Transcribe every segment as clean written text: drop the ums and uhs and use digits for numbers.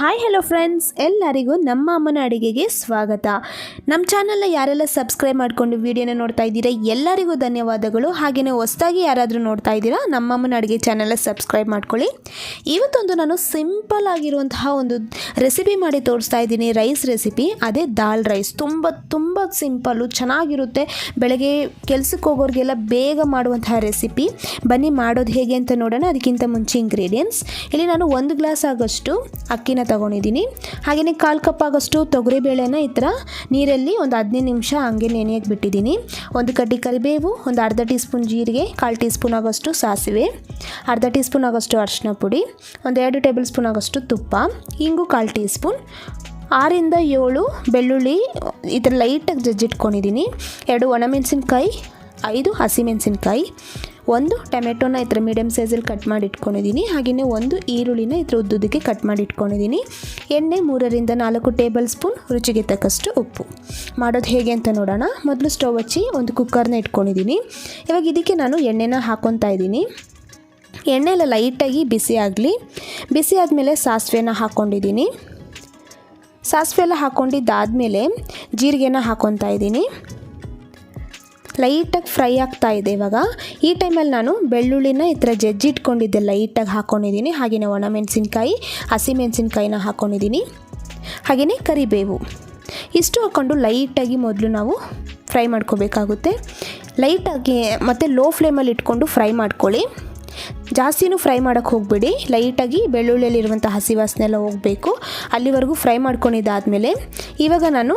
Hi hello friends, ಎಲ್ಲರಿಗೂ ನಮ್ಮ ಅಮ್ಮನ ಅಡುಗೆಗೆ ಸ್ವಾಗತ. ನಮ್ಮ ಚಾನಲ್ನ ಯಾರೆಲ್ಲ ಸಬ್ಸ್ಕ್ರೈಬ್ ಮಾಡಿಕೊಂಡು ವಿಡಿಯೋನ ನೋಡ್ತಾ ಇದ್ದೀರಾ ಎಲ್ಲರಿಗೂ ಧನ್ಯವಾದಗಳು. ಹಾಗೆಯೇ ಹೊಸದಾಗಿ ಯಾರಾದರೂ ನೋಡ್ತಾ ಇದ್ದೀರಾ ನಮ್ಮ ಅಮ್ಮನ ಅಡುಗೆ ಚಾನಲ್ನ ಸಬ್ಸ್ಕ್ರೈಬ್ ಮಾಡ್ಕೊಳ್ಳಿ. ಇವತ್ತೊಂದು ನಾನು ಸಿಂಪಲ್ ಆಗಿರುವಂತಹ ಒಂದು ರೆಸಿಪಿ ಮಾಡಿ ತೋರಿಸ್ತಾ ಇದ್ದೀನಿ, ರೈಸ್ ರೆಸಿಪಿ. ಅದೇ ದಾಲ್ ರೈಸ್. ತುಂಬ ಸಿಂಪಲ್ಲು, ಚೆನ್ನಾಗಿರುತ್ತೆ. ಬೆಳಗ್ಗೆ ಕೆಲಸಕ್ಕೆ ಹೋಗೋರಿಗೆಲ್ಲ ಬೇಗ ಮಾಡುವಂತಹ ರೆಸಿಪಿ. ಬನ್ನಿ ಮಾಡೋದು ಹೇಗೆ ಅಂತ ನೋಡೋಣ. ಅದಕ್ಕಿಂತ ಮುಂಚೆ ಇಂಗ್ರೀಡಿಯೆಂಟ್ಸ್ ಇಲ್ಲಿ ನಾನು 1 ಗ್ಲಾಸ್ ಆಗೋಷ್ಟು ಅಕ್ಕಿನ ತಗೊಂಡಿದ್ದೀನಿ. ಹಾಗೆಯೇ 1/4 ಕಪ್ ಆಗೋಷ್ಟು ತೊಗರಿಬೇಳೆನ ಈ ಥರ ನೀರಲ್ಲಿ ಒಂದು 15 ನಿಮಿಷ ಹಂಗೆ ನೆನೆಯಕ್ಕೆ ಬಿಟ್ಟಿದ್ದೀನಿ. 1 ಕಡ್ಡಿ ಕರಿಬೇವು, ಒಂದು ಅರ್ಧ ಟೀ ಸ್ಪೂನ್ ಜೀರಿಗೆ, 1/4 ಟೀ ಸ್ಪೂನ್ ಆಗೋಷ್ಟು ಸಾಸಿವೆ, ಅರ್ಧ ಟೀ ಸ್ಪೂನ್ ಆಗೋಷ್ಟು ಅರಿಶಿನ ಪುಡಿ, ಒಂದು 2 ಟೇಬಲ್ ಸ್ಪೂನ್ ಆಗೋಷ್ಟು ತುಪ್ಪ, ಇಂಗು 1/4 ಟೀ ಸ್ಪೂನ್, 6 ಇಂದ 7 ಬೆಳ್ಳುಳ್ಳಿ ಈ ಥರ ಲೈಟಾಗಿ ಜಜ್ಜಿಟ್ಕೊಂಡಿದ್ದೀನಿ, 2 ಒಣಮೆಣಸಿನ್ಕಾಯಿ, 5 ಹಸಿಮೆಣಸಿನ್ಕಾಯಿ, 1 ಟೊಮೆಟೊನ ಈ ಥರ ಮೀಡಿಯಮ್ ಸೈಜಲ್ಲಿ ಕಟ್ ಮಾಡಿ ಇಟ್ಕೊಂಡಿದ್ದೀನಿ. ಹಾಗೆಯೇ 1 ಈರುಳ್ಳಿನ ಈ ಥರ ಉದ್ದುದಕ್ಕೆ ಕಟ್ ಮಾಡಿ ಇಟ್ಕೊಂಡಿದ್ದೀನಿ. ಎಣ್ಣೆ 3 ರಿಂದ 4 ಟೇಬಲ್ ಸ್ಪೂನ್, ರುಚಿಗೆ ತಕ್ಕಷ್ಟು ಉಪ್ಪು. ಮಾಡೋದು ಹೇಗೆ ಅಂತ ನೋಡೋಣ. ಮೊದಲು ಸ್ಟವ್ ಹಚ್ಚಿ ಒಂದು ಕುಕ್ಕರ್ನ ಇಟ್ಕೊಂಡಿದ್ದೀನಿ. ಇವಾಗ ಇದಕ್ಕೆ ನಾನು ಎಣ್ಣೆನ ಹಾಕ್ಕೊತಾ ಇದ್ದೀನಿ. ಎಣ್ಣೆ ಎಲ್ಲ ಲೈಟಾಗಿ ಬಿಸಿ ಆಗಲಿ. ಬಿಸಿ ಆದಮೇಲೆ ಸಾಸಿವೆನ ಹಾಕ್ಕೊಂಡಿದ್ದೀನಿ. ಸಾಸಿವೆ ಎಲ್ಲ ಹಾಕ್ಕೊಂಡಿದ್ದಾದಮೇಲೆ ಜೀರಿಗೆನ ಹಾಕ್ಕೊತಾ ಇದ್ದೀನಿ. ಲೈಟಾಗಿ ಫ್ರೈ ಆಗ್ತಾ ಇದೆ. ಇವಾಗ ಈ ಟೈಮಲ್ಲಿ ನಾನು ಬೆಳ್ಳುಳ್ಳಿನ ಈ ಥರ ಜಜ್ಜಿಟ್ಕೊಂಡಿದ್ದೆ ಲೈಟಾಗಿ ಹಾಕ್ಕೊಂಡಿದ್ದೀನಿ. ಹಾಗೆಯೇ ಒಣಮೆಣಸಿನ್ಕಾಯಿ, ಹಸಿಮೆಣಸಿನ್ಕಾಯಿನ ಹಾಕ್ಕೊಂಡಿದ್ದೀನಿ. ಹಾಗೆಯೇ ಕರಿಬೇವು ಇಷ್ಟು ಹಾಕ್ಕೊಂಡು ಲೈಟಾಗಿ ಮೊದಲು ನಾವು ಫ್ರೈ ಮಾಡ್ಕೋಬೇಕಾಗುತ್ತೆ. ಲೈಟಾಗಿ ಮತ್ತು ಲೋ ಫ್ಲೇಮಲ್ಲಿ ಇಟ್ಕೊಂಡು ಫ್ರೈ ಮಾಡ್ಕೊಳ್ಳಿ. ಜಾಸ್ತಿನೂ ಫ್ರೈ ಮಾಡೋಕ್ಕೆ ಹೋಗಬೇಡಿ. ಲೈಟಾಗಿ ಬೆಳ್ಳುಳ್ಳಿಯಲ್ಲಿರುವಂಥ ಹಸಿ ವಾಸನೆ ಎಲ್ಲ ಹೋಗಬೇಕು, ಅಲ್ಲಿವರೆಗೂ ಫ್ರೈ ಮಾಡ್ಕೊಂಡಿದ್ದಾದಮೇಲೆ ಇವಾಗ ನಾನು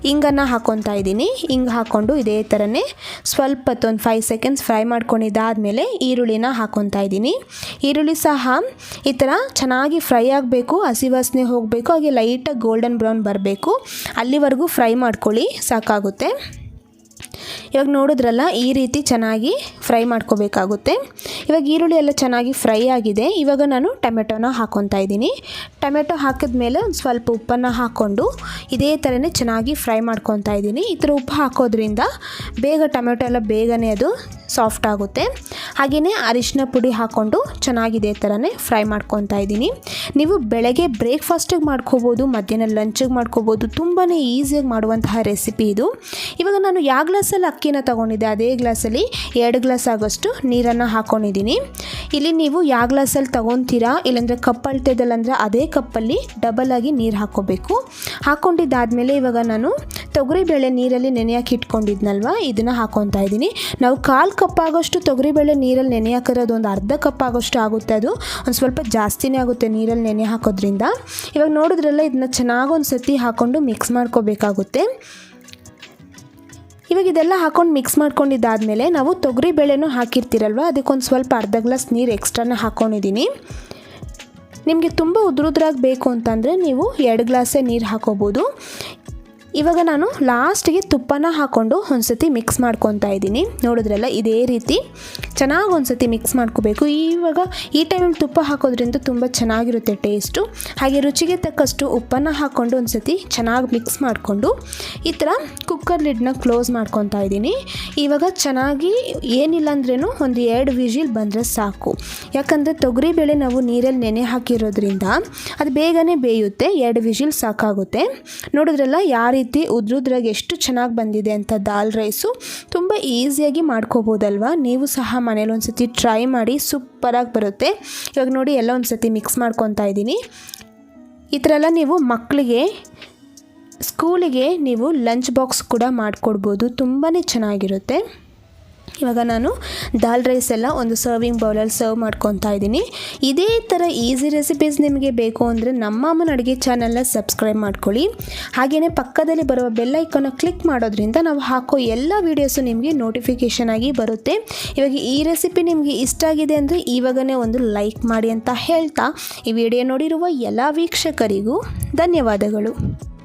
ಇಂಗನ್ನು ಹಾಕ್ಕೊತಾ ಇದ್ದೀನಿ. ಹಿಂಗೆ ಹಾಕ್ಕೊಂಡು ಇದೇ ಥರನೇ ಸ್ವಲ್ಪ ಹೊತ್ತು ಒಂದು 5 ಸೆಕೆಂಡ್ಸ್ ಫ್ರೈ ಮಾಡ್ಕೊಂಡಿದ್ದಾದಮೇಲೆ ಈರುಳ್ಳಿನ ಹಾಕ್ಕೊತಾ ಇದ್ದೀನಿ. ಈರುಳ್ಳಿ ಸಹ ಈ ಥರ ಚೆನ್ನಾಗಿ ಫ್ರೈ ಆಗಬೇಕು, ಹಸಿ ವಾಸನೆ ಹೋಗಬೇಕು, ಹಾಗೆ ಲೈಟಾಗಿ ಗೋಲ್ಡನ್ ಬ್ರೌನ್ ಬರಬೇಕು, ಅಲ್ಲಿವರೆಗೂ ಫ್ರೈ ಮಾಡ್ಕೊಳ್ಳಿ, ಸಾಕಾಗುತ್ತೆ. ಇವಾಗ ನೋಡಿದ್ರಲ್ಲ, ಈ ರೀತಿ ಚೆನ್ನಾಗಿ ಫ್ರೈ ಮಾಡ್ಕೋಬೇಕಾಗುತ್ತೆ. ಇವಾಗ ಈರುಳ್ಳಿ ಎಲ್ಲ ಚೆನ್ನಾಗಿ ಫ್ರೈ ಆಗಿದೆ. ಇವಾಗ ನಾನು ಟೊಮೆಟೊನ ಹಾಕ್ಕೊತಾ ಇದ್ದೀನಿ. ಟೊಮೆಟೊ ಹಾಕಿದ್ಮೇಲೆ ಒಂದು ಸ್ವಲ್ಪ ಉಪ್ಪನ್ನು ಹಾಕ್ಕೊಂಡು ಇದೇ ಥರನೇ ಚೆನ್ನಾಗಿ ಫ್ರೈ ಮಾಡ್ಕೊತಾ ಇದ್ದೀನಿ. ಈ ಥರ ಉಪ್ಪು ಹಾಕೋದ್ರಿಂದ ಬೇಗ ಟೊಮೆಟೊ ಎಲ್ಲ ಬೇಗನೆ ಅದು ಸಾಫ್ಟ್ ಆಗುತ್ತೆ. ಹಾಗೆಯೇ ಅರಿಶಿನ ಪುಡಿ ಹಾಕ್ಕೊಂಡು ಚೆನ್ನಾಗಿ ಇದೇ ಥರನೇ ಫ್ರೈ ಮಾಡ್ಕೊತಾ ಇದ್ದೀನಿ. ನೀವು ಬೆಳಗ್ಗೆ ಬ್ರೇಕ್ಫಾಸ್ಟಿಗೆ ಮಾಡ್ಕೋಬೋದು, ಮಧ್ಯಾಹ್ನ ಲಂಚಿಗೆ ಮಾಡ್ಕೋಬೋದು. ತುಂಬಾ ಈಸಿಯಾಗಿ ಮಾಡುವಂತಹ ರೆಸಿಪಿ ಇದು. ಇವಾಗ ನಾನು ಯಾವ ಗ್ಲಾಸಲ್ಲಿ ಅಕ್ಕಿನ ತೊಗೊಂಡಿದ್ದೆ ಅದೇ ಗ್ಲಾಸಲ್ಲಿ 2 ಗ್ಲಾಸ್ ಆಗೋಷ್ಟು ನೀರನ್ನು ಹಾಕ್ಕೊಂಡಿದ್ದೀನಿ. ಇಲ್ಲಿ ನೀವು ಯಾವ ಗ್ಲಾಸಲ್ಲಿ ತೊಗೊತೀರಾ, ಇಲ್ಲಾಂದರೆ ಕಪ್ ಅಳ್ತಿದ್ದಲ್ಲಂದರೆ ಅದೇ ಕಪ್ಪಲ್ಲಿ ಡಬಲ್ ಆಗಿ ನೀರು ಹಾಕ್ಕೋಬೇಕು. ಹಾಕ್ಕೊಂಡಿದ್ದಾದಮೇಲೆ ಇವಾಗ ನಾನು ತೊಗರಿಬೇಳೆ ನೀರಲ್ಲಿ ನೆನೆಯಕ್ಕೆ ಇಟ್ಕೊಂಡಿದ್ನಲ್ವ, ಇದನ್ನು ಹಾಕ್ಕೊತಾ ಇದ್ದೀನಿ. ನಾವು 1/4 ಕಪ್ ಆಗೋಷ್ಟು ತೊಗರಿಬೇಳೆ ನೀರಲ್ಲಿ ನೆನೆ ಹಾಕಿರೋದು ಒಂದು ಅರ್ಧ ಕಪ್ ಆಗೋಷ್ಟು ಆಗುತ್ತೆ. ಅದು ಒಂದು ಸ್ವಲ್ಪ ಜಾಸ್ತಿನೇ ಆಗುತ್ತೆ ನೀರಲ್ಲಿ ನೆನೆ ಹಾಕೋದ್ರಿಂದ. ಇವಾಗ ನೋಡಿದ್ರಲ್ಲ, ಇದನ್ನ ಚೆನ್ನಾಗಿ ಒಂದು ಸತಿ ಹಾಕ್ಕೊಂಡು ಮಿಕ್ಸ್ ಮಾಡ್ಕೋಬೇಕಾಗುತ್ತೆ. ಇವಾಗ ಇದೆಲ್ಲ ಹಾಕ್ಕೊಂಡು ಮಿಕ್ಸ್ ಮಾಡ್ಕೊಂಡಿದ್ದಾದಮೇಲೆ ನಾವು ತೊಗರಿಬೇಳೆನೂ ಹಾಕಿರ್ತೀರಲ್ವ, ಅದಕ್ಕೊಂದು ಸ್ವಲ್ಪ ಅರ್ಧ ಗ್ಲಾಸ್ ನೀರು ಎಕ್ಸ್ಟ್ರಾನ ಹಾಕ್ಕೊಂಡಿದ್ದೀನಿ. ನಿಮಗೆ ತುಂಬ ಉದ್ರುದ್ರಾಗಿ ಬೇಕು ಅಂತಂದರೆ ನೀವು 2 ಗ್ಲಾಸೇ ನೀರು ಹಾಕೋಬೋದು. ಇವಾಗ ನಾನು ಲಾಸ್ಟಿಗೆ ತುಪ್ಪನ ಹಾಕ್ಕೊಂಡು ಒಂದು ಸತಿ ಮಿಕ್ಸ್ ಮಾಡ್ಕೊತಾ ಇದ್ದೀನಿ. ನೋಡಿದ್ರಲ್ಲ, ಇದೇ ರೀತಿ ಚೆನ್ನಾಗಿ ಒಂದು ಸತಿ ಮಿಕ್ಸ್ ಮಾಡ್ಕೋಬೇಕು. ಇವಾಗ ಈ ಟೈಮಲ್ಲಿ ತುಪ್ಪ ಹಾಕೋದ್ರಿಂದ ತುಂಬ ಚೆನ್ನಾಗಿರುತ್ತೆ ಟೇಸ್ಟು. ಹಾಗೆ ರುಚಿಗೆ ತಕ್ಕಷ್ಟು ಉಪ್ಪನ್ನು ಹಾಕ್ಕೊಂಡು ಒಂದು ಸತಿ ಚೆನ್ನಾಗಿ ಮಿಕ್ಸ್ ಮಾಡಿಕೊಂಡು ಈ ಥರ ಕುಕ್ಕರ್ ಲಿಡ್ನ ಕ್ಲೋಸ್ ಮಾಡ್ಕೊತಾ ಇದ್ದೀನಿ. ಇವಾಗ ಚೆನ್ನಾಗಿ ಏನಿಲ್ಲ ಅಂದ್ರೂ ಒಂದು 2 ವಿಜಿಲ್ ಬಂದರೆ ಸಾಕು. ಯಾಕಂದರೆ ತೊಗರಿಬೇಳೆ ನಾವು ನೀರಲ್ಲಿ ನೆನೆ ಹಾಕಿರೋದ್ರಿಂದ ಅದು ಬೇಗನೆ ಬೇಯುತ್ತೆ. 2 ವಿಜಿಲ್ ಸಾಕಾಗುತ್ತೆ. ನೋಡಿದ್ರಲ್ಲ, ಯಾವ ರೀತಿ ಉದ್ರುದ್ರಾಗಿ ಎಷ್ಟು ಚೆನ್ನಾಗಿ ಬಂದಿದೆ ಅಂತ ದಾಲ್ ರೈಸು. ತುಂಬ ಈಸಿಯಾಗಿ ಮಾಡ್ಕೋಬೋದಲ್ವ. ನೀವು ಸಹ ಮನೇಲಿ ಒಂದು ಸತಿ ಟ್ರೈ ಮಾಡಿ, ಸೂಪರಾಗಿ ಬರುತ್ತೆ. ಇವಾಗ ನೋಡಿ, ಎಲ್ಲ ಒಂದು ಸತಿ ಮಿಕ್ಸ್ ಮಾಡ್ಕೊತಾ ಇದ್ದೀನಿ. ಈ ಥರ ಎಲ್ಲ ನೀವು ಮಕ್ಕಳಿಗೆ ಸ್ಕೂಲಿಗೆ ನೀವು ಲಂಚ್ ಬಾಕ್ಸ್ ಕೂಡ ಮಾಡಿಕೊಡ್ಬೋದು, ತುಂಬಾ ಚೆನ್ನಾಗಿರುತ್ತೆ. ಇವಾಗ ನಾನು ದಾಲ್ ರೈಸ್ ಎಲ್ಲ ಒಂದು ಸರ್ವಿಂಗ್ ಬೌಲಲ್ಲಿ ಸರ್ವ್ ಮಾಡ್ಕೊತಾ ಇದ್ದೀನಿ. ಇದೇ ಥರ ಈಸಿ ರೆಸಿಪೀಸ್ ನಿಮಗೆ ಬೇಕು ಅಂದರೆ ನಮ್ಮ ಅಮ್ಮನ ಅಡುಗೆ ಚಾನಲ್ನ ಸಬ್ಸ್ಕ್ರೈಬ್ ಮಾಡ್ಕೊಳ್ಳಿ. ಹಾಗೆಯೇ ಪಕ್ಕದಲ್ಲಿ ಬರುವ ಬೆಲ್ ಐಕಾನ್ನ ಕ್ಲಿಕ್ ಮಾಡೋದ್ರಿಂದ ನಾವು ಹಾಕೋ ಎಲ್ಲ ವೀಡಿಯೋಸು ನಿಮಗೆ ನೋಟಿಫಿಕೇಷನ್ ಆಗಿ ಬರುತ್ತೆ. ಇವಾಗ ಈ ರೆಸಿಪಿ ನಿಮಗೆ ಇಷ್ಟ ಆಗಿದೆ ಅಂದರೆ ಇವಾಗನೇ ಒಂದು ಲೈಕ್ ಮಾಡಿ ಅಂತ ಹೇಳ್ತಾ ಈ ವಿಡಿಯೋ ನೋಡಿರುವ ಎಲ್ಲ ವೀಕ್ಷಕರಿಗೂ ಧನ್ಯವಾದಗಳು.